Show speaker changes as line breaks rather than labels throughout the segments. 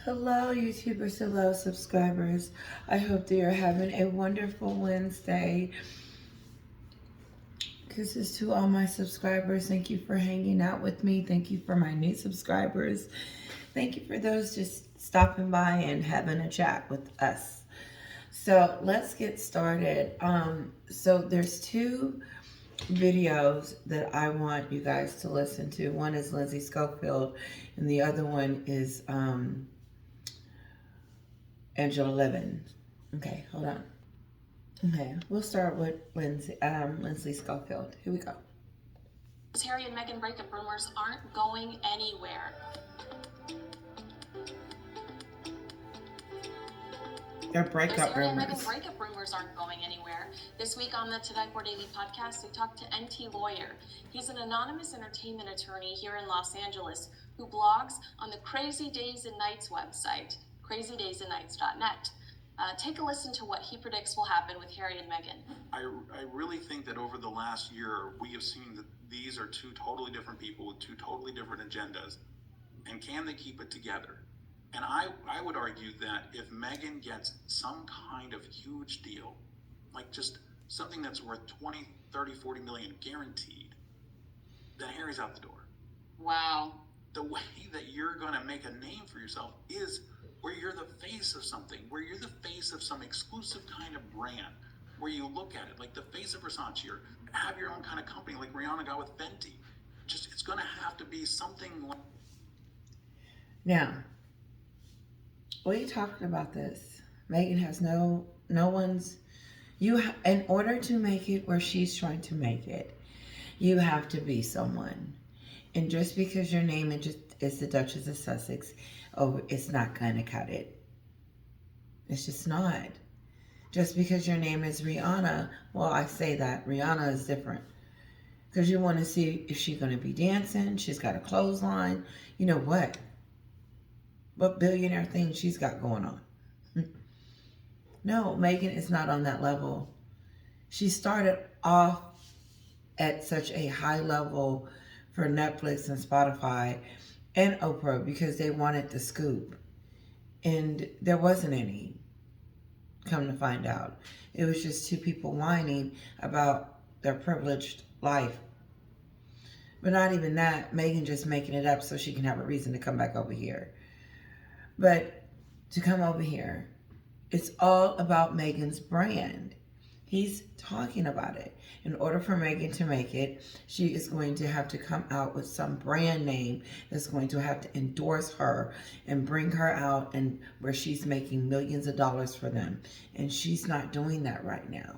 Hello, YouTubers. Hello, subscribers. I hope that you're having a wonderful Wednesday. Kisses to all my subscribers. Thank you for hanging out with me. Thank you for my new subscribers. Thank you for those just stopping by and having a chat with us. So let's get started. So there's two videos that I want you guys to listen to. One is Lindsay Schofield, and the other one is Angela Levin. Okay, hold on. Okay, we'll start with Lindsay Schofield. Here we go.
Harry and Meghan breakup rumors aren't going anywhere.
Their breakup
Harry and
rumors.
Meghan breakup rumors aren't going anywhere. This week on the Tonight More Daily podcast, we talked to NT Lawyer. He's an anonymous entertainment attorney here in Los Angeles who blogs on the Crazy Days and Nights website, crazydaysandnights.net. Take a listen to what he predicts will happen with Harry and Meghan.
I really think that over the last year, we have seen that these are two totally different people with two totally different agendas. And can they keep it together? And I would argue that if Meghan gets some kind of huge deal, like just something that's worth 20, 30, 40 million guaranteed, then Harry's out the door.
Wow.
The way that you're going to make a name for yourself is where you're the face of something, where you're the face of some exclusive kind of brand, where you look at it like the face of Versace, or have your own kind of company like Rihanna got with Fenty. Just, it's going to have to be something like...
Now, we talked about this. Meghan has no one's. In order to make it where she's trying to make it, you have to be someone. And just because your name is the Duchess of Sussex, it's not going to cut it. It's just not. Just because your name is Rihanna, well, I say that. Rihanna is different. Because you want to see if she's going to be dancing. She's got a clothesline. You know what? What billionaire thing she's got going on. No, Meghan is not on that level. She started off at such a high level for Netflix and Spotify and Oprah because they wanted the scoop. And there wasn't any, come to find out. It was just two people whining about their privileged life. But not even that, Meghan just making it up so she can have a reason to come back over here. But to come over here, it's all about Meghan's brand. He's talking about it. In order for Meghan to make it, she is going to have to come out with some brand name that's going to have to endorse her and bring her out and where she's making millions of dollars for them. And she's not doing that right now.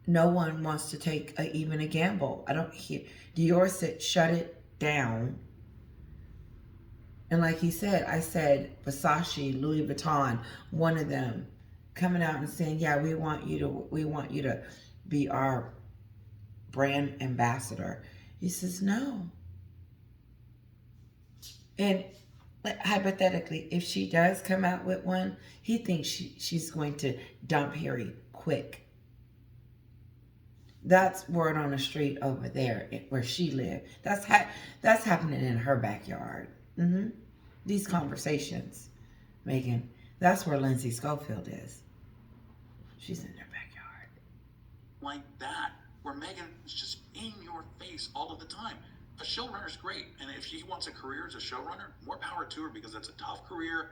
No one wants to take even a gamble. I don't hear Dior said shut it down. And like he said, I said Versace, Louis Vuitton, one of them coming out and saying, "Yeah, we want you to be our brand ambassador." He says, "No." And hypothetically, if she does come out with one, he thinks she's going to dump Harry quick. That's word on the street over there where she lived. That's happening in her backyard. These conversations, Meghan, that's where Lindsay Schofield is. She's in their backyard.
Like that, where Meghan is just in your face all of the time. A showrunner's great, and if she wants a career as a showrunner, more power to her because that's a tough career.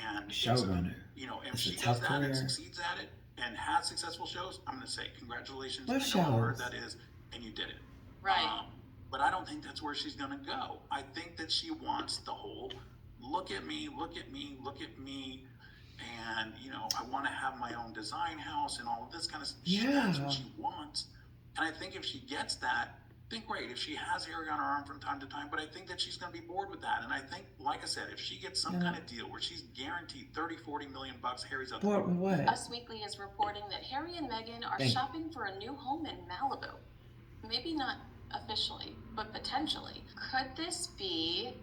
And
showrunner,
if she does that and succeeds at it and has successful shows, I'm going to say congratulations.
What
I know how hard that is, and you did it.
Right.
But I don't think that's where she's going to go. I think that she wants the whole look at me, look at me, look at me, and I want to have my own design house and all of this kind of stuff.
Yeah.
That's what she wants. And I think if she gets that, then great. If she has Harry on her arm from time to time, but I think that she's going to be bored with that. And I think, like I said, if she gets some kind of deal where she's guaranteed 30, 40 million bucks, Harry's up.
Bored with what?
Us Weekly is reporting that Harry and Meghan are shopping for a new home in Malibu. Maybe not officially, but potentially. Could this be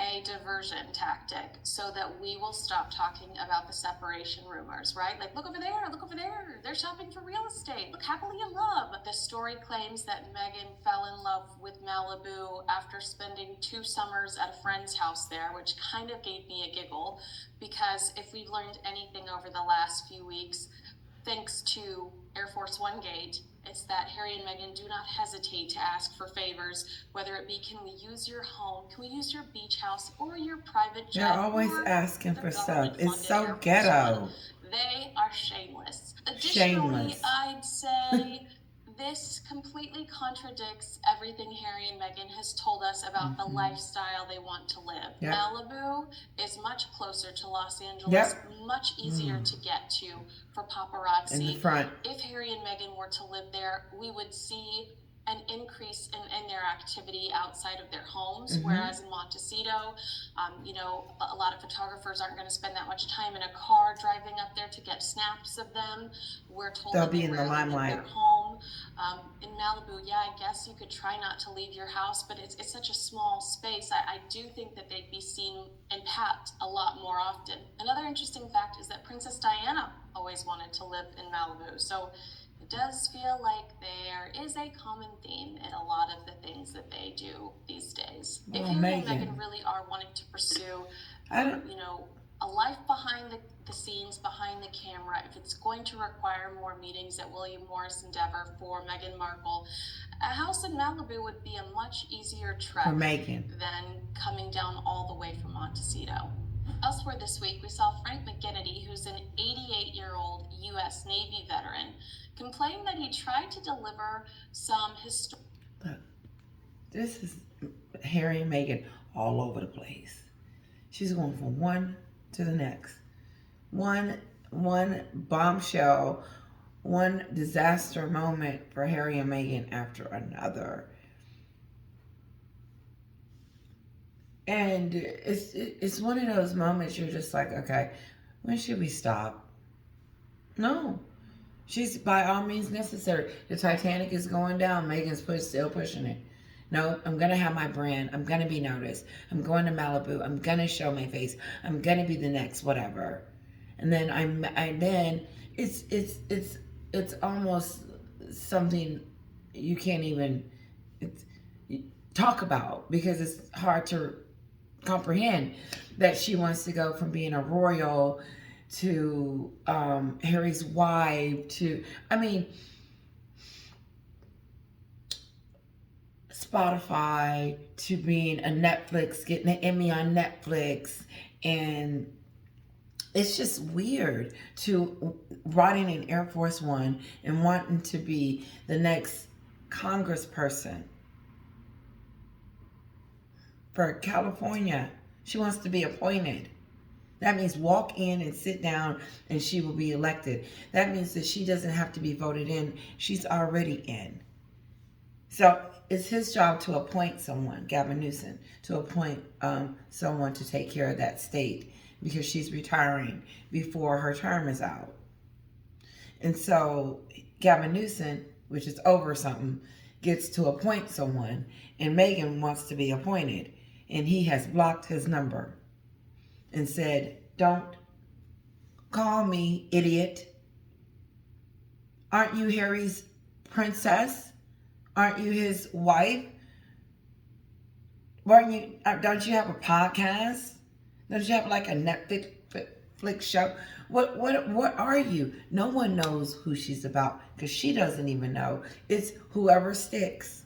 a diversion tactic so that we will stop talking about the separation rumors, right? Like, look over there, they're shopping for real estate, look, happily in love. The story claims that Meghan fell in love with Malibu after spending 2 summers at a friend's house there, which kind of gave me a giggle, because if we've learned anything over the last few weeks, thanks to Air Force One Gate, it's that Harry and Meghan do not hesitate to ask for favors, whether it be, can we use your home, can we use your beach house, or your private jet,
They're always
or
asking
the
for stuff. It's
government-funded Air
so
Force
ghetto.
One. They are shameless. Additionally,
Shameless.
I'd say this completely contradicts everything Harry and Meghan has told us about the lifestyle they want to live.
Yep.
Malibu is much closer to Los Angeles,
Yep.
much easier to get to for paparazzi.
In the front.
If Harry and Meghan were to live there, we would see an increase in their activity outside of their homes, whereas in Montecito, a lot of photographers aren't going to spend that much time in a car driving up there to get snaps of them. We're told
They'll
that
be
they
in the
rarely leave
limelight.
their home. In Malibu, yeah, I guess you could try not to leave your house, but it's such a small space. I do think that they'd be seen and papped a lot more often. Another interesting fact is that Princess Diana always wanted to live in Malibu, so it does feel like there is a common theme in a lot of the things that they do these days.
Well,
if Harry and
Meghan.
Meghan really are wanting to pursue,
I don't.
a life behind the scenes, behind the camera, if it's going to require more meetings at William Morris Endeavor for Meghan Markle, a house in Malibu would be a much easier trek
For Meghan.
than coming down all the way from Montecito. Elsewhere this week, we saw Frank McGinnity, who's an 88-year-old U.S. Navy veteran, complain that he tried to deliver some
Look, this is Harry and Meghan all over the place. She's going from one to the next. One bombshell, one disaster moment for Harry and Meghan after another. And it's one of those moments you're just like, okay, when should we stop? No. She's by all means necessary. The Titanic is going down. Meghan's still pushing it. No, I'm going to have my brand. I'm going to be noticed. I'm going to Malibu. I'm going to show my face. I'm going to be the next whatever. And then it's almost something you can't even talk about, because it's hard to comprehend that she wants to go from being a royal to Harry's wife to, Spotify, to being a Netflix, getting an Emmy on Netflix. And it's just weird to riding in Air Force One and wanting to be the next congressperson for California. She wants to be appointed. That means walk in and sit down and she will be elected. That means that she doesn't have to be voted in. She's already in. So it's his job to appoint someone, Gavin Newsom, to appoint someone to take care of that state, because she's retiring before her term is out. And so Gavin Newsom, which is over something, gets to appoint someone, and Meghan wants to be appointed. And he has blocked his number and said, don't call me, idiot. Aren't you Harry's princess? Aren't you his wife? Don't you have a podcast? Don't you have like a Netflix show? What are you? No one knows who she's about, because she doesn't even know. It's whoever sticks,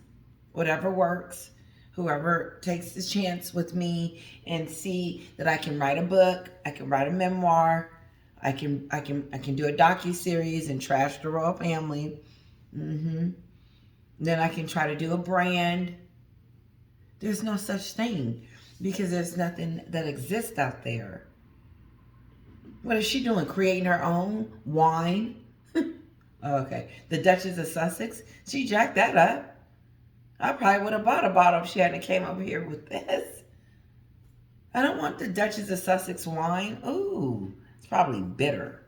whatever works, whoever takes the chance with me and see that I can write a book, I can write a memoir, I can do a docuseries and trash the royal family. Then I can try to do a brand. There's no such thing, because there's nothing that exists out there. What is she doing? Creating her own wine? Okay. The Duchess of Sussex, she jacked that up. I probably would have bought a bottle if she hadn't came over here with this. I don't want the Duchess of Sussex wine. Ooh, it's probably bitter.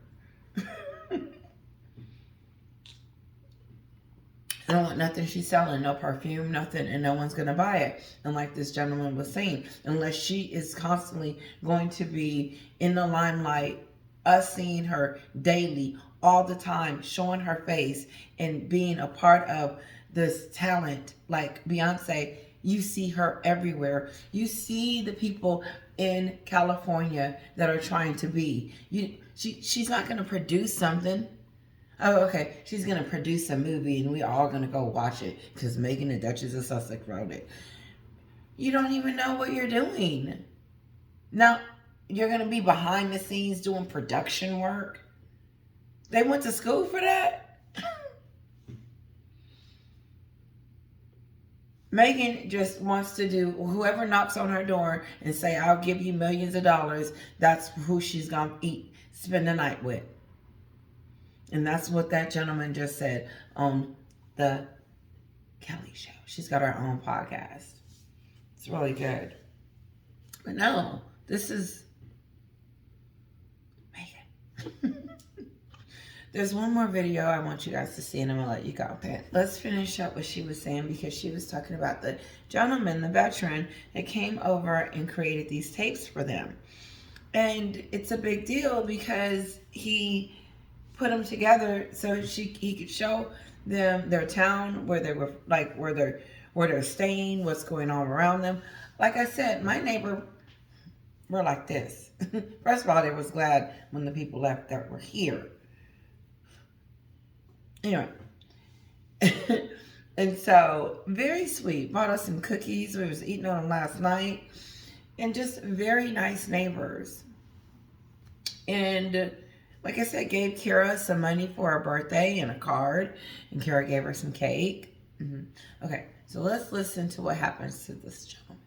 I don't want nothing she's selling, no perfume, nothing, and no one's gonna buy it. And like this gentleman was saying, unless she is constantly going to be in the limelight, us seeing her daily, all the time, showing her face and being a part of this talent, like Beyonce, you see her everywhere. You see the people in California that are trying to be. She's not gonna produce something. Oh, okay. She's gonna produce a movie, and we're all gonna go watch it because Megan the Duchess of Sussex wrote it. You don't even know what you're doing. Now, you're gonna be behind the scenes doing production work. They went to school for that. Megan just wants to do whoever knocks on her door and say, "I'll give you millions of dollars." That's who she's gonna spend the night with. And that's what that gentleman just said on the Kelly Show. She's got her own podcast. It's really good. But no, this is Megan. There's one more video I want you guys to see, and I'm going to let you go. Okay, let's finish up what she was saying, because she was talking about the gentleman, the veteran, that came over and created these tapes for them. And it's a big deal because he put them together so he could show them their town, where they were, like where they're staying, what's going on around them. Like I said, my neighbor were like this. First of all, they was glad when the people left that were here. Anyway, and so very sweet. Bought us some cookies. We was eating on them last night, and just very nice neighbors. And like I said, gave Kara some money for her birthday and a card, and Kara gave her some cake. Okay, so let's listen to what happens to this gentleman.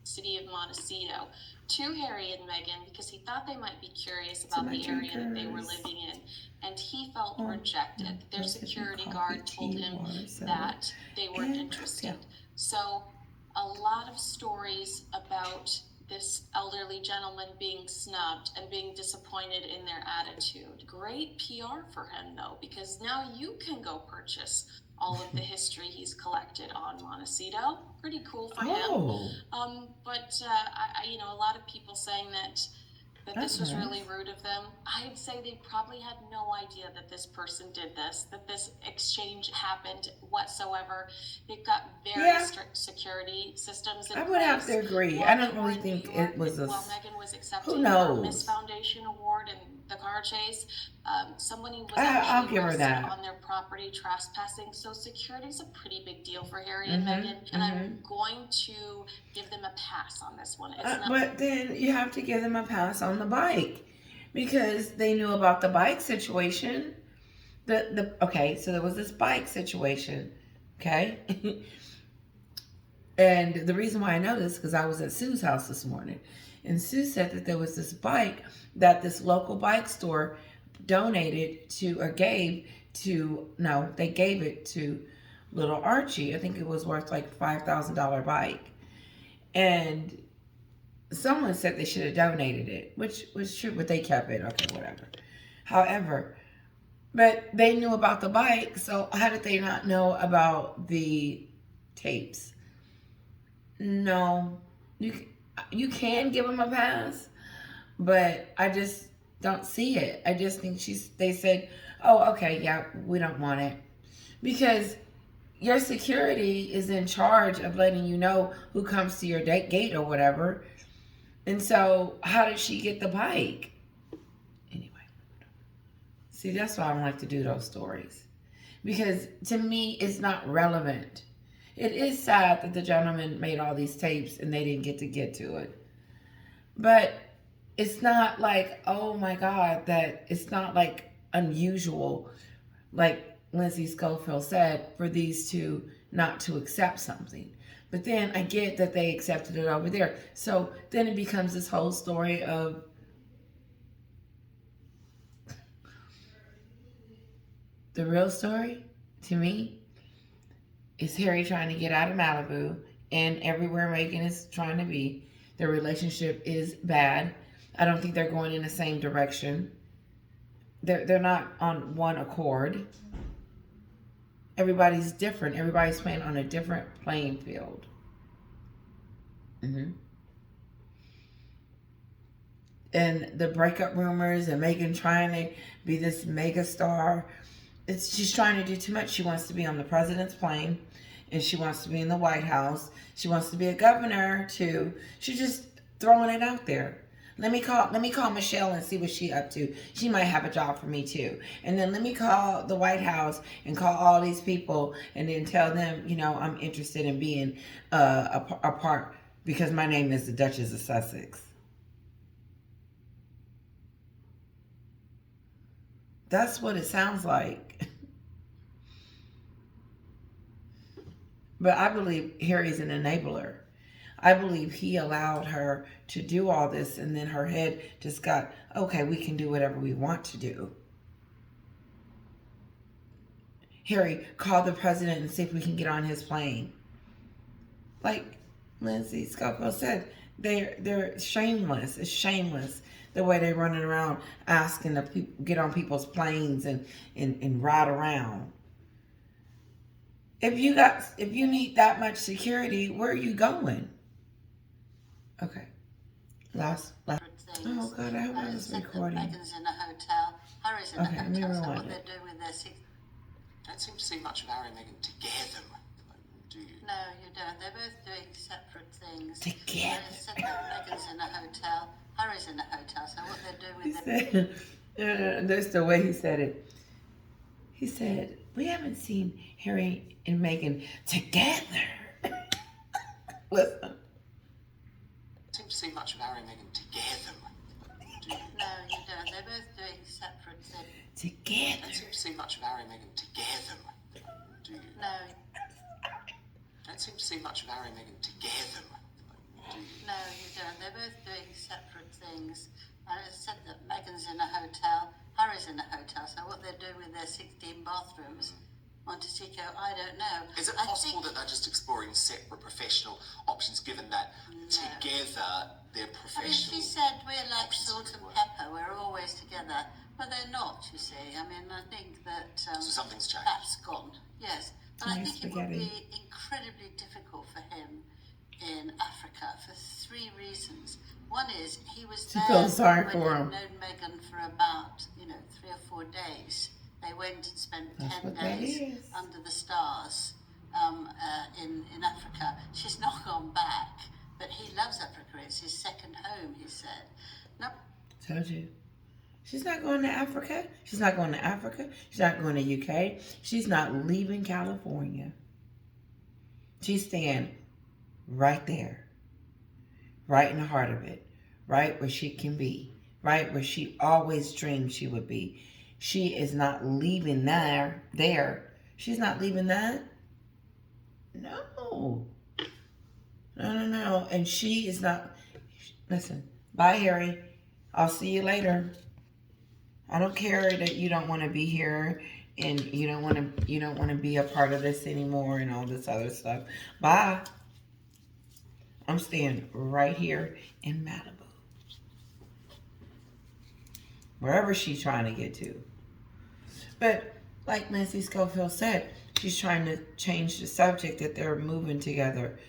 City of Montecito to Harry and Meghan because he thought they might be curious about the area that they were living in, and he felt rejected. Their security guard told him that they weren't interested. So a lot of stories about this elderly gentleman being snubbed and being disappointed in their attitude. Great PR for him, though, because now you can go purchase all of the history he's collected on Montecito. Pretty cool for him. But a lot of people saying that this was really rude of them. I'd say they probably had no idea that this person did this, that this exchange happened whatsoever. They've got very strict security systems in place.
I would have to agree. I don't really think it was a...
While Meghan was accepting her Miss Foundation award in the car chase, somebody was actually arrested on their property trespassing. So security is a pretty big deal for Harry and Meghan, and I'm going to give them a pass on this one.
But then you have to give them a pass on the bike, because they knew about the bike situation. Okay, so there was this bike situation, okay? And the reason why I know this, because I was at Sue's house this morning, and Sue said that there was this bike that this local bike store donated to, or gave to, no, they gave it to little Archie. I think it was worth like $5,000 bike. And someone said they should have donated it, which was true, but they kept it. Okay, whatever. However, but they knew about the bike, so how did they not know about the tapes? No, you can give them a pass, but I just don't see it. I just think they said, oh, okay, yeah, we don't want it. Because your security is in charge of letting you know who comes to your gate or whatever. And so how did she get the bike? Anyway, see, that's why I don't like to do those stories. Because to me, it's not relevant. It is sad that the gentleman made all these tapes and they didn't get to it. But it's not like, oh my God, that it's not like unusual, like Lindsay Schofield said, for these two not to accept something. But then I get that they accepted it over there. So then it becomes this whole story of the real story, to me, is Harry trying to get out of Malibu, and everywhere Meghan is trying to be. Their relationship is bad. I don't think they're going in the same direction. They're not on one accord. Everybody's different. Everybody's playing on a different playing field. hmm And the breakup rumors and Meghan trying to be this mega star, she's trying to do too much. She wants to be on the president's plane, and she wants to be in the White House. She wants to be a governor too. She's just throwing it out there. Let me call Michelle and see what she's up to. She might have a job for me too. And then let me call the White House and call all these people and then tell them, I'm interested in being a part because my name is the Duchess of Sussex. That's what it sounds like. But I believe Harry's an enabler. I believe he allowed her to do all this, and then her head just got, okay, we can do whatever we want to do. Harry, call the president and see if we can get on his plane. Like Lindsay Scofield said, they're shameless. It's shameless the way they're running around asking the people get on people's planes and ride around. If you need that much security, where are you going? Okay. Last. Oh God, I hope I was recording.
Meghan's in a hotel. Harry's in a hotel. So what they're doing with their
Don't seem to see much of Harry and Meghan together, do you?
No, you don't. They're both doing separate things.
Together.
They said that Meghan's in a hotel. Harry's in a hotel. So what they're doing with their...
That's the way he said it. He said, we haven't seen Harry and Meghan together. Listen.
Seem to see much of Harry and Meghan together, do you?
No, you don't. They're both doing separate things.
Together.
Don't seem to see much of Harry and Meghan together, do you?
No.
Don't seem to see much of Harry and Meghan together, do you?
No, you don't. They're both doing separate things. I said that Meghan's in a hotel. Harry's in a hotel. So what they're doing with their 16 bathrooms, Montecito, I don't know.
Is it possible that they're just exploring separate professional options, given that together they're
I mean,
professional?
she said we're like salt and pepper. We're always together. But they're not, you see. I mean, I think that
So something's changed.
that's gone. Yes. But I
Nice
think it would
spaghetti.
be incredibly difficult for him in Africa for 3 reasons. One is he was
She
there
feels sorry
when
for
he'd
him.
known Meghan for about, 3 or 4 days. They went and spent
That's
10
what that
days
is.
under the stars in Africa. She's not gone back, but he loves Africa. It's his second home, he said. No,
Told you. She's not going to Africa. She's not going to Africa. She's not going to UK. She's not leaving California. She's staying right there. Right in the heart of it. Right where she can be. Right where she always dreamed she would be. She is not leaving there. She's not leaving that. No. No. And she is not. Listen. Bye, Harry. I'll see you later. I don't care that you don't want to be here and you don't want to be a part of this anymore and all this other stuff. Bye. I'm staying right here in Malibu. Wherever she's trying to get to. But like Nancy Schofield said, she's trying to change the subject that they're moving together.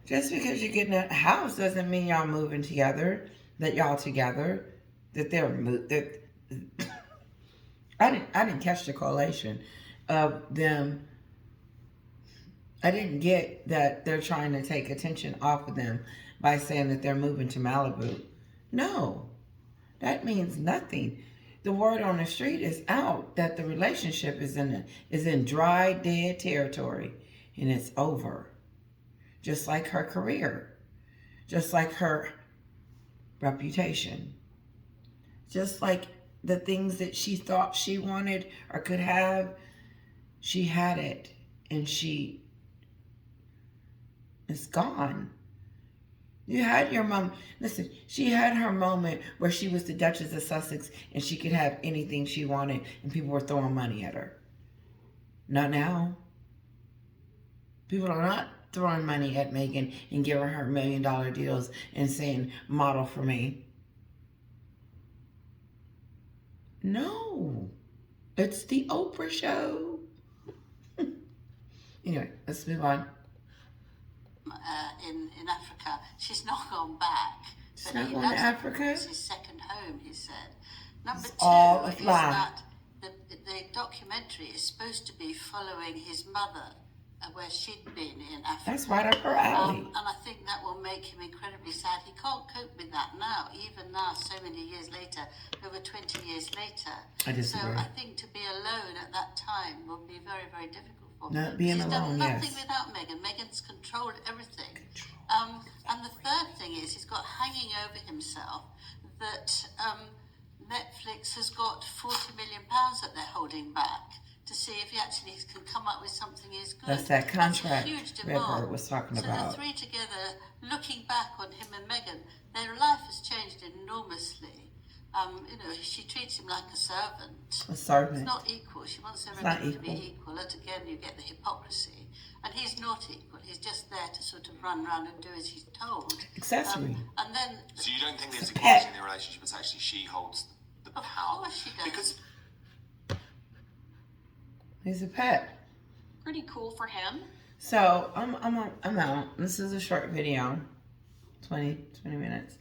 Just because you're getting a house doesn't mean y'all moving together, that y'all together, that I didn't catch the correlation of them. I didn't get that they're trying to take attention off of them by saying that they're moving to Malibu. No, that means nothing. The word on the street is out that the relationship is in dry, dead territory, and it's over. Just like her career, just like her reputation, just like the things that she thought she wanted or could have, she had it, and it's gone. You had your mom. Listen, she had her moment where she was the Duchess of Sussex and she could have anything she wanted and people were throwing money at her. Not now. People are not throwing money at Meghan and giving her $1 million deals and saying, model for me. No. It's the Oprah show. Anyway, let's move on.
In Africa. She's not gone back.
She's
But
not
he
going to
loves it.
Africa?
It's his second home, he said. Number
It's
two
all a
is
lie.
that the documentary is supposed to be following his mother, where she'd been in Africa.
That's right up her alley.
And I think that will make him incredibly sad. He can't cope with that now, even now, so many years later, over 20 years later.
I disagree.
So I think to be alone at that time will be very, very difficult for him.
Not being
He's done
alone,
nothing
yes.
without Meghan. Meghan's controlled everything. And the third thing is he's got hanging over himself that Netflix has got £40 million that they're holding back to see if he actually can come up with something as good.
That's that contract
That's a huge demand.
Redbird was talking
so
about.
the three together, looking back on him and Meghan, their life has changed enormously. She treats him like a servant.
A servant.
It's not equal. She wants
not
everything to
equal.
be equal. And again, you get the hypocrisy. And he's not equal. He's just there to sort of run around and do as he's told.
Accessory.
And then,
So you don't think there's
It's a
equality
pet.
in the relationship? It's actually she holds the
of
power.
course she does.
Because
He's a pet.
Pretty cool for him.
So I'm out. This is a short video, 20 minutes.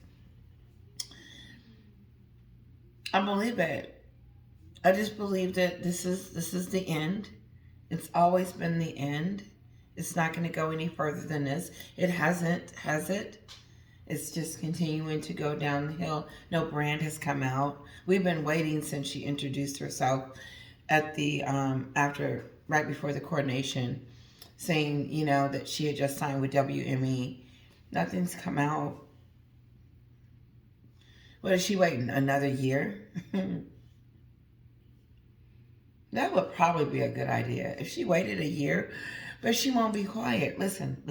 I believe it. I just believe that this is the end. It's always been the end. It's not going to go any further than this. It hasn't, has it? It's just continuing to go down the hill. No brand has come out. We've been waiting since she introduced herself at the right before the coronation, saying, that she had just signed with WME. Nothing's come out. What is she waiting? Another year? That would probably be a good idea. If she waited a year, but she won't be quiet. Listen.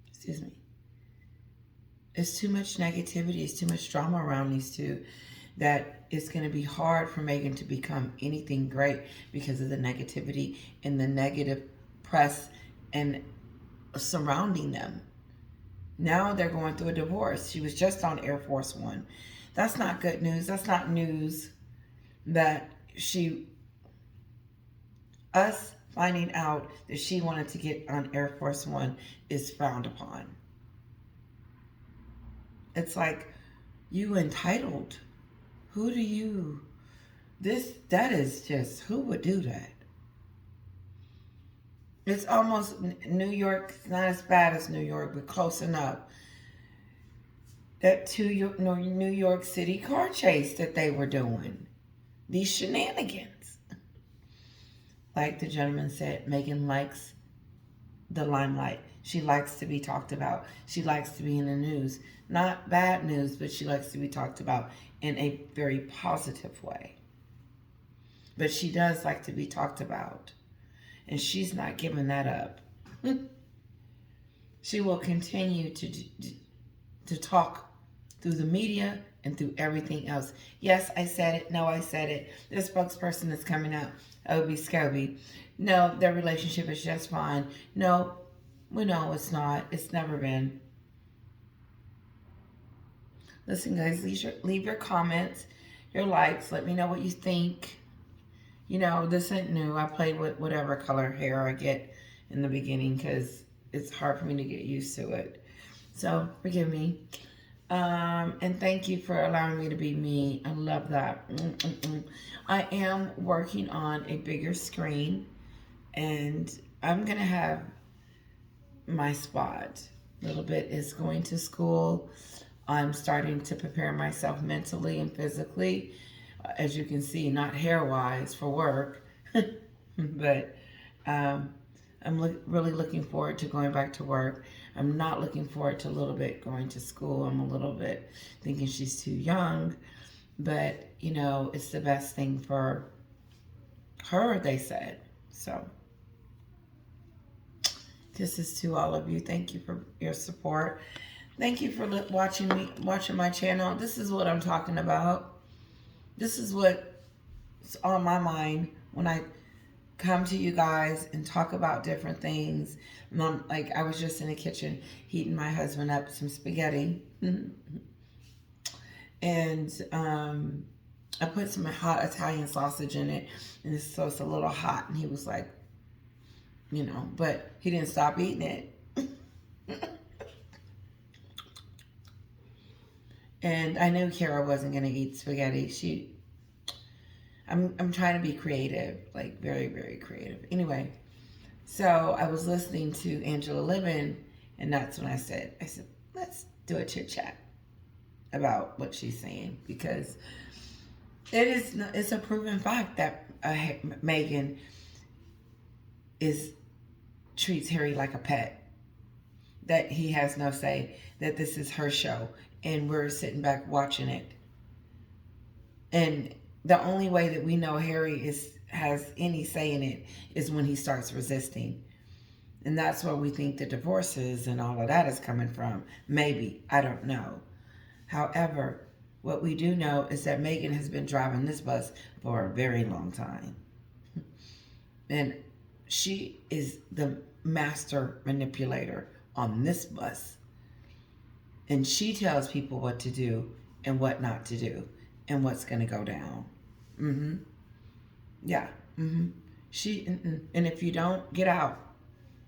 Excuse me. It's too much negativity. It's too much drama around these two that it's going to be hard for Meghan to become anything great because of the negativity and the negative press and surrounding them. Now they're going through a divorce. She was just on Air Force One. That's not good news. That's not news that us finding out that she wanted to get on Air Force One is frowned upon. It's like, you entitled. Who do you, that is just, who would do that? It's almost New York, not as bad as New York, but close enough. That New York City car chase that they were doing. These shenanigans. Like the gentleman said, Meghan likes the limelight. She likes to be talked about. She likes to be in the news. Not bad news, but she likes to be talked about in a very positive way. But she does like to be talked about. And she's not giving that up. She will continue to talk through the media and through everything else. Yes, I said it. No, I said it. This spokesperson is coming out. Obi Scobie. No, their relationship is just fine. No, we know it's not. It's never been. Listen, guys, leave your comments, your likes. Let me know what you think. This ain't new. I play with whatever color hair I get in the beginning because it's hard for me to get used to it. So, forgive me. And thank you for allowing me to be me. I love that. I am working on a bigger screen, and I'm going to have my spot. A little bit is going to school. I'm starting to prepare myself mentally and physically. As you can see, not hair-wise for work, but I'm really looking forward to going back to work. I'm not looking forward to a little bit going to school. I'm a little bit thinking she's too young, but it's the best thing for her, they said. So kisses to all of you. Thank you for your support. Thank you for watching my channel. This is what I'm talking about. This is what's on my mind when I come to you guys and talk about different things. Like I was just in the kitchen heating my husband up some spaghetti. And I put some hot Italian sausage in it, and so it's a little hot. And he was like, but he didn't stop eating it. And I knew Kara wasn't gonna eat spaghetti. I'm trying to be creative, like very, very creative. Anyway, so I was listening to Angela Livin, and that's when I said, let's do a chit chat about what she's saying, because it's a proven fact that Meghan treats Harry like a pet, that he has no say, that this is her show and we're sitting back watching it. And the only way that we know Harry has any say in it is when he starts resisting. And that's where we think the divorces and all of that is coming from. Maybe. I don't know. However, what we do know is that Meghan has been driving this bus for a very long time. And she is the master manipulator on this bus. And she tells people what to do and what not to do and what's going to go down. Yeah. And if you don't, get out.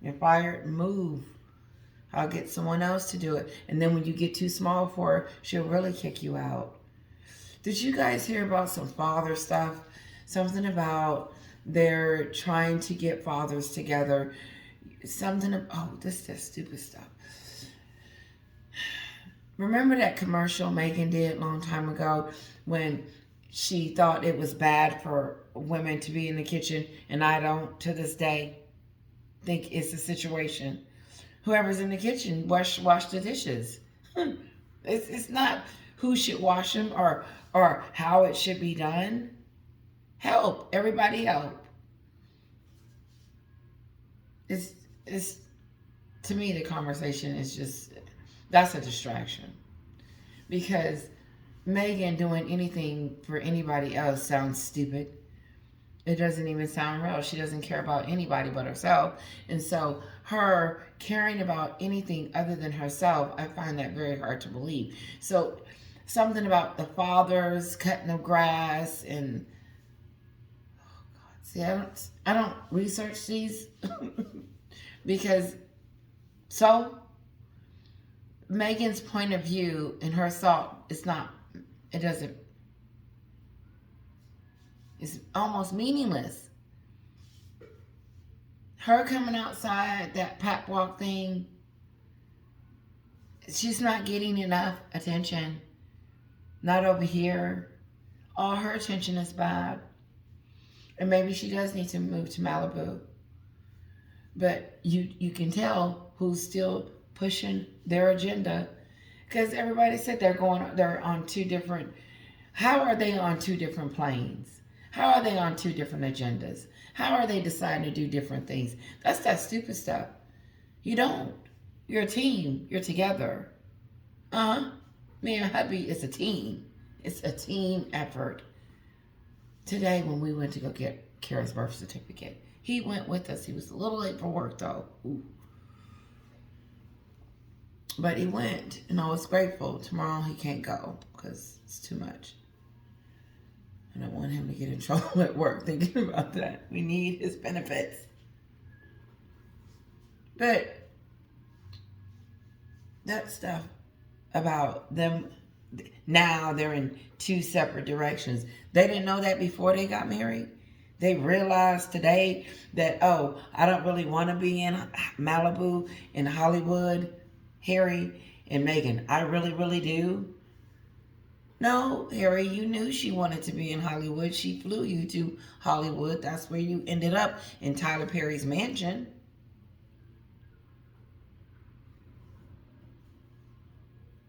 You're fired, move. I'll get someone else to do it. And then when you get too small for her, she'll really kick you out. Did you guys hear about some father stuff? Something about they're trying to get fathers together. This is stupid stuff. Remember that commercial Meghan did a long time ago when she thought it was bad for women to be in the kitchen, and I don't, to this day, think it's a situation. Whoever's in the kitchen, wash the dishes. It's not who should wash them or how it should be done. Help. Everybody help. It's to me, the conversation is just, that's a distraction. Because Meghan doing anything for anybody else sounds stupid. It doesn't even sound real. She doesn't care about anybody but herself. And so her caring about anything other than herself, I find that very hard to believe. So something about the fathers cutting the grass and, oh God, see, I don't research these because Meghan's point of view and her thought it's almost meaningless. Her coming outside, that pap walk thing, she's not getting enough attention. Not over here. All her attention is bad. And maybe she does need to move to Malibu. But you can tell who's still pushing their agenda. Because everybody said they're on two different, how are they on two different planes? How are they on two different agendas? How are they deciding to do different things? That's that stupid stuff. You don't. You're a team. You're together. Me and hubby is a team. It's a team effort. Today when we went to go get Kara's birth certificate, he went with us. He was a little late for work though. Ooh. But he went, and I was grateful. Tomorrow he can't go because it's too much. I don't want him to get in trouble at work thinking about that. We need his benefits. But that stuff about them, now they're in two separate directions. They didn't know that before they got married. They realized today that, I don't really want to be in Malibu, in Hollywood, Harry and Meghan. I really, really do. No, Harry, you knew she wanted to be in Hollywood. She flew you to Hollywood. That's where you ended up, in Tyler Perry's mansion.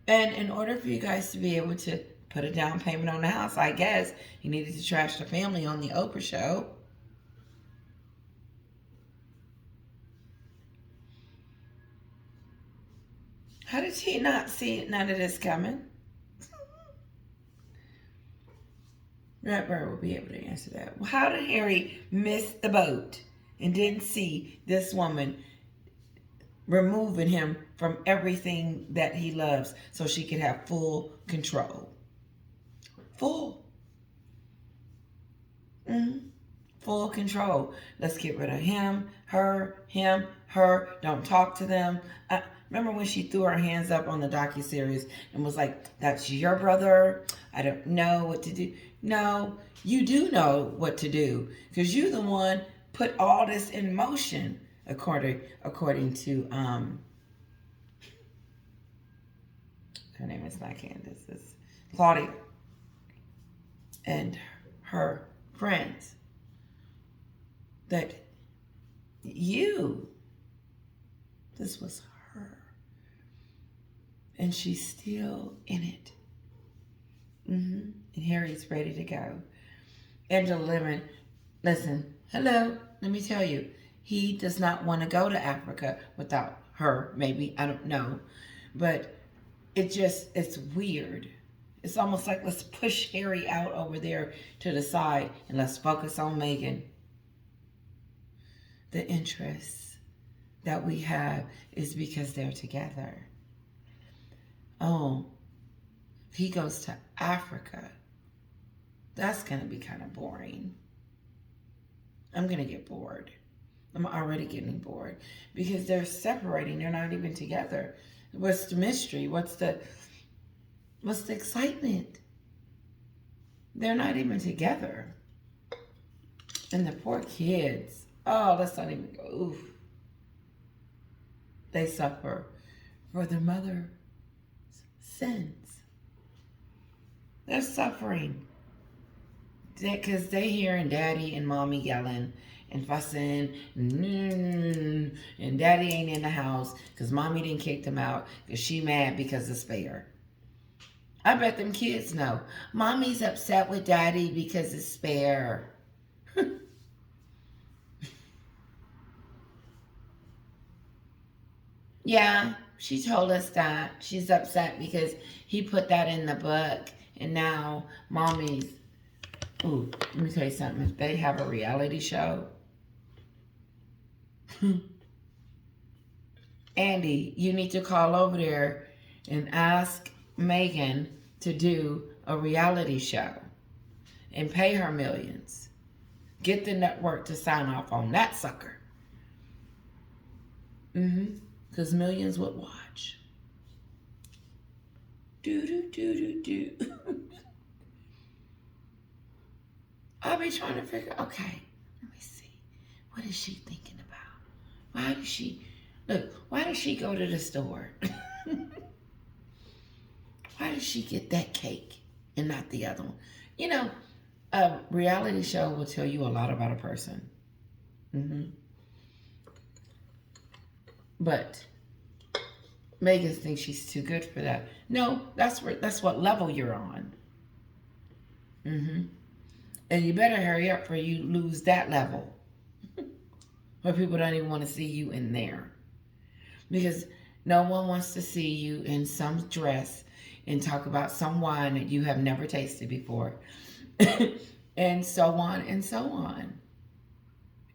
And in order for you guys to be able to put a down payment on the house, I guess you needed to trash the family on the Oprah show. How did she not see none of this coming? Redbird will be able to answer that. How did Harry miss the boat and didn't see this woman removing him from everything that he loves so she could have full control? Full. Full control. Let's get rid of him, her, don't talk to them. Remember when she threw her hands up on the docuseries and was like, that's your brother? I don't know what to do. No, you do know what to do because you're the one put all this in motion, according to her name is not Candace, it's Claudia and her friends. That this was her. And she's still in it. And Harry's ready to go. Angela Lemon, listen, hello, let me tell you, he does not want to go to Africa without her, maybe, I don't know. But it's weird. It's almost like let's push Harry out over there to the side and let's focus on Meghan. The interests that we have is because they're together. Oh, he goes to Africa. That's going to be kind of boring. I'm going to get bored. I'm already getting bored because they're separating. They're not even together. What's the mystery? What's the excitement? They're not even together. And the poor kids. Oh, let's not even go. Oof. They suffer for their mother's sins. They're suffering because they hearing daddy and mommy yelling and fussing and daddy ain't in the house because mommy didn't kick them out because she mad because of Spare. I bet them kids know. Mommy's upset with daddy because of Spare. Yeah, she told us that. She's upset because he put that in the book and now mommy's... Ooh, let me tell you something. If they have a reality show... Andy, you need to call over there and ask Meghan to do a reality show and pay her millions. Get the network to sign off on that sucker. Because millions would watch. Do. I'll be trying to figure, okay, let me see. What is she thinking about? Why does she go to the store? Why does she get that cake and not the other one? You know, a reality show will tell you a lot about a person. But Meghan thinks she's too good for that. No, that's what level you're on. And you better hurry up or you lose that level. Where people don't even want to see you in there. Because no one wants to see you in some dress and talk about some wine that you have never tasted before. And so on and so on.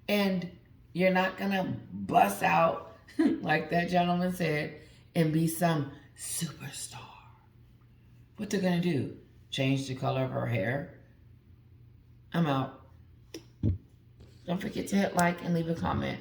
And you're not going to bust out, like that gentleman said, and be some superstar. What they're going to do? Change the color of her hair? I'm out. Don't forget to hit like and leave a comment.